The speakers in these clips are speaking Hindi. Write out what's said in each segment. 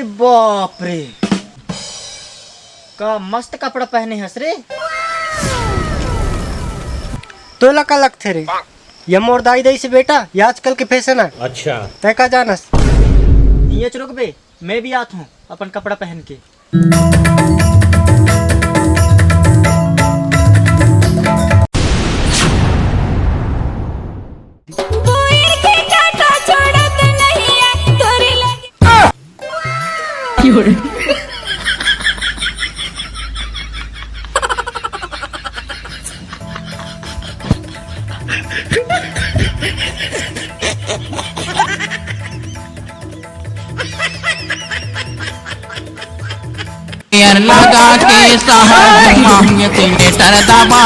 अरे बाप रे, का मस्त कपड़ा पहने हंस रे। तो लका लगते रे, ये मोर दाई दाई से बेटा, ये आजकल के फैशन है। अच्छा तय का जानस? ये रुक बे, मैं भी आता हूँ अपन कपड़ा पहन के। लगा के दबा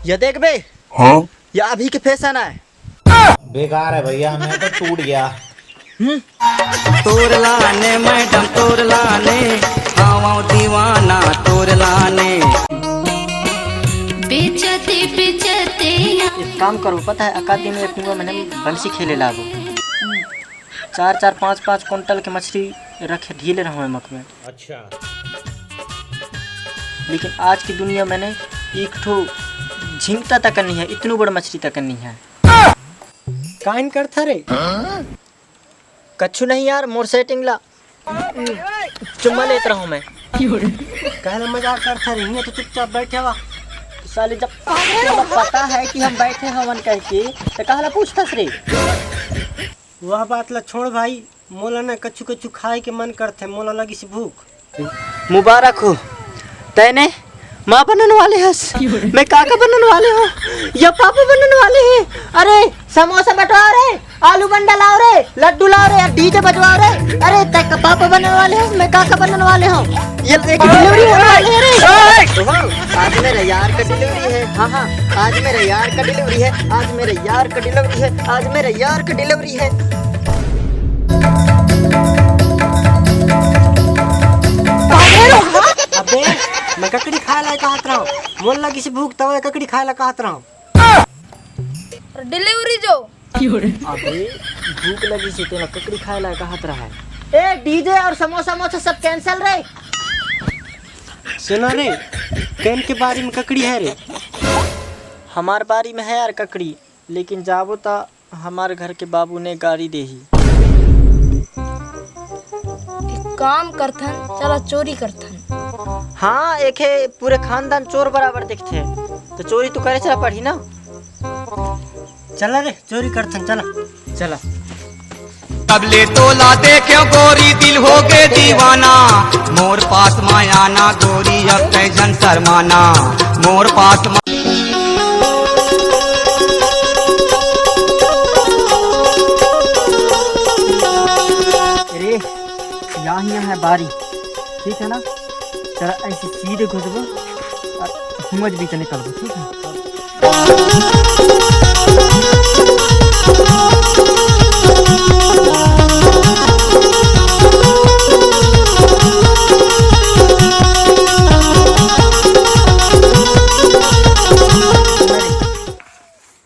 ये देख बे, हाँ ये अभी के फैशन है। बेकार है भैया, मैं तो टूट गया। तोर लाने मैडम तोर लाने, आवा दीवाना तोर लाने। बेचते बेचते एक काम करो, पता है अकादी में एक मैंने बंसी खेले लागो, 4-4 5-5 कुंटल के मछली रखे ढीले रहो मक में। अच्छा लेकिन आज की दुनिया मैंने एक ठो झिंगता तक नहीं है, इतनी बड़ी मछली तक नहीं है। काइन करता रे? कच्छू नहीं यार, मोर सेटिंग ला चुम्मा लेता रहा हूँ मैं। कहला मजाक करता रे, ये तो चुपचाप बैठे हुआ। साले जब पता है कि हम बैठे हवन कह के तो कहला पूछतस रे। वह बात ला छोड़ भाई, मोला ना कच्चू कच्चू खाए के मन करते, मोला लगी सी भूख। मुबारक हो, तैने माँ बनने वाले हस, मैं काका बनने वाले हूँ, या पापा बनने वाले हैं। अरे समोसा बटवाओ रे, आलू बंडा लाओ रे, लड्डू लाओ रे, डीजे बजवाओ रे। अरे तक पापा बनने वाले हैं, मैं काका बनने वाले हूँ। ये एक डिलीवरी होने वाली है रे। आज मेरे यार का डिलीवरी है। हाँ हाँ, आज मेरे यार का डिलीवरी है, आज मेरे यार का डिलीवरी है, आज मेरे यार का डिलीवरी है। अबे मैं ककड़ी खाए ला कहत रहा हूँ, मोल लगी सी भूख तब ककड़ी खाए ला कहत रहा हूँ। डिलीवरी जो अबे भूख लगी सी तो ककड़ी खाए ला कहत रहा है। ए डीजे और समोसा मोसा सब कैंसिल रे। सुना रे, कैन के बारी में ककड़ी है रे? हमार बारी में है यार ककड़ी, लेकिन जाबो ता हमारे घर के बाबू ने गाड़ी दे ही। काम करथन, चला चोरी करथन। हाँ, एक है पूरे खानदान चोर बराबर दिखते हैं, तो चोरी तो करे चला पड़ी ना। चला रे चोरी करथन, चला चला। तबले तोला देखे गोरी दिल हो गए दीवाना, मोर पास मायाना गोरी अब कैजन शर्माना, मोर पास अरे यहाँ है बारी, ठीक है ना। चला ऐसे सीधे घुसबो और हिम्मत भी चले निकलबो, ठीक है।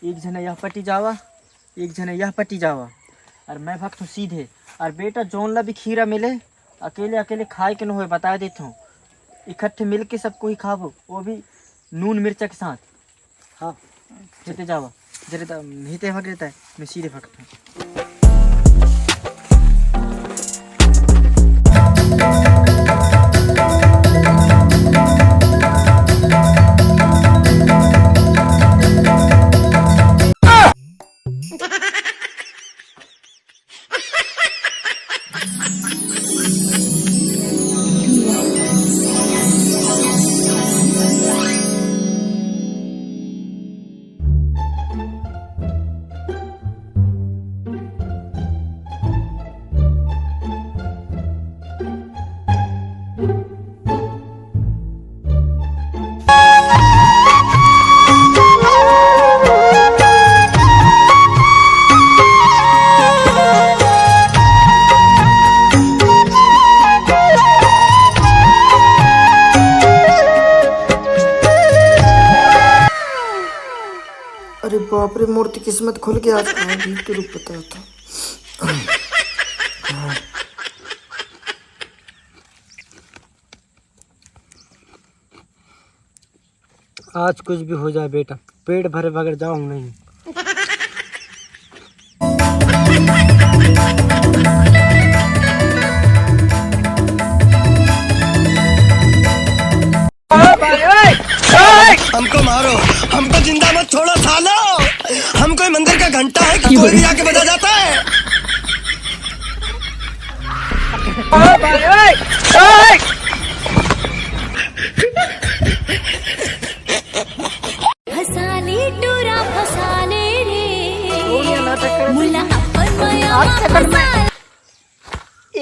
एक जने यह पट्टी जावा, एक जने यह पट्टी जावा, और मैं भक्त हूँ सीधे। और बेटा जोन ला भी खीरा मिले, अकेले अकेले खाए के न हो, बता देता हूँ। इकट्ठे मिल के सबको ही खाबो, वो भी नून मिर्चा के साथ। हाँ जेते जावा, जरे नीते भग देता है, मैं सीधे भगता हूँ। बाप रे, मूर्ति किस्मत खुल गया आज। भी तो रुक पता था। आज कुछ भी हो जाए बेटा, पेट भरे बगैर जाऊँ नहीं। हमको मारो, हमको जिंदा मत छोड़ो सालो। हम कोई मंदिर का घंटा है कि कोई भी आके बजा जाता है। फसाले टोरा फसाले रे मुला अपन माया फसाले।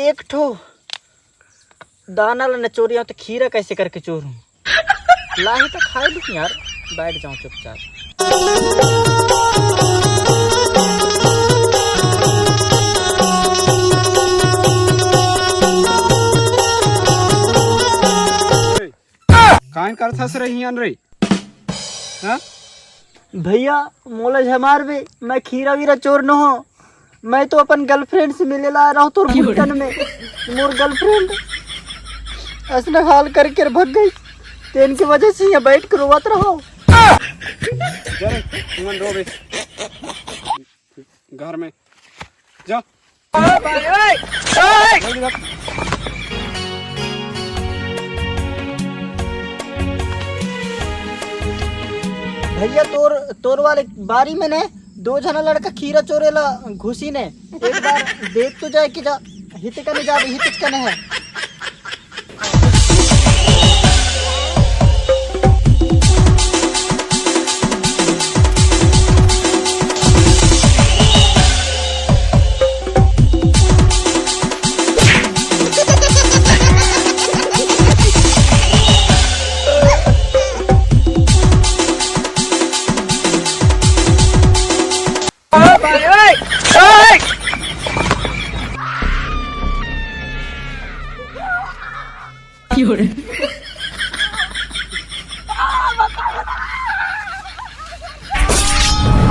एक ठो दाना ला चोरिया तो खीरा कैसे करके चोरूं? लाही तो खाए लूं यार, बैठ जाऊं चुपचाप। कान कर थस रही रे? हाँ? भैया मोला झमार बे, मैं खीरा वीरा चोर न हो। मैं तो अपन गर्लफ्रेंड से मिले ला रहा हूँ तोर भुट्टन में। मोर गर्लफ्रेंड ऐसा हाल करके भग गई, तो इनकी वजह से यहाँ बैठ कर रोवत रहो। घर में जा। भैया तोर वाले बारी में ने 2 जना लड़का खीरा चोरेला घुसी ने। एक बार देख तो जाए कि जा हित कने जा हित कने है।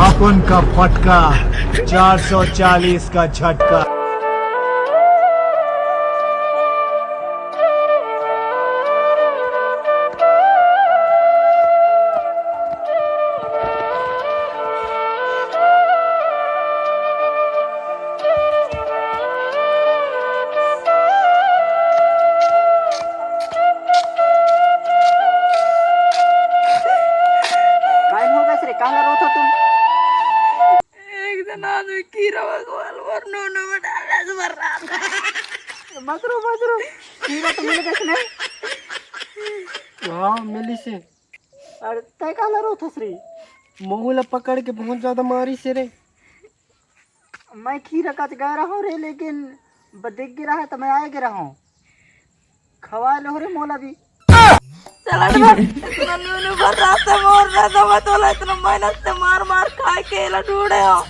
अपन का फटका 440 का झटका। काला रो था तुम? एक दिन आदमी कीड़ा भगवान वरनों में डाला से मर रहा था। मत रो कीड़ा तो मिल गया नहीं? हाँ मिली से। अरे तय काला रो था श्री? मोहला पकड़ के बहुत ज्यादा मारी से रे। मैं खीरा का गया रहा हूँ रे, लेकिन दिख गिरा है तो मैं आए गिरा हूँ। खवा लो रे मोला भी। चला इतना न्यून भर रहा था, मोर रहा था, मैं तो इतना मेहनत से मार खा के ला ढूंढे हो।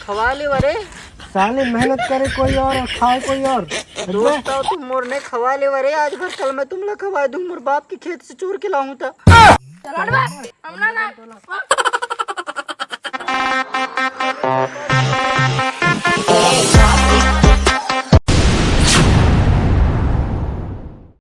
खवा ले वरे साले, मेहनत करे कोई और खाए कोई और। दोस्त हो तुम, मोर ने खवा ले वरे। आज भर कल मैं तुमला खवा दूं। मोर बाप के खेत से चोर के लाऊं था। चला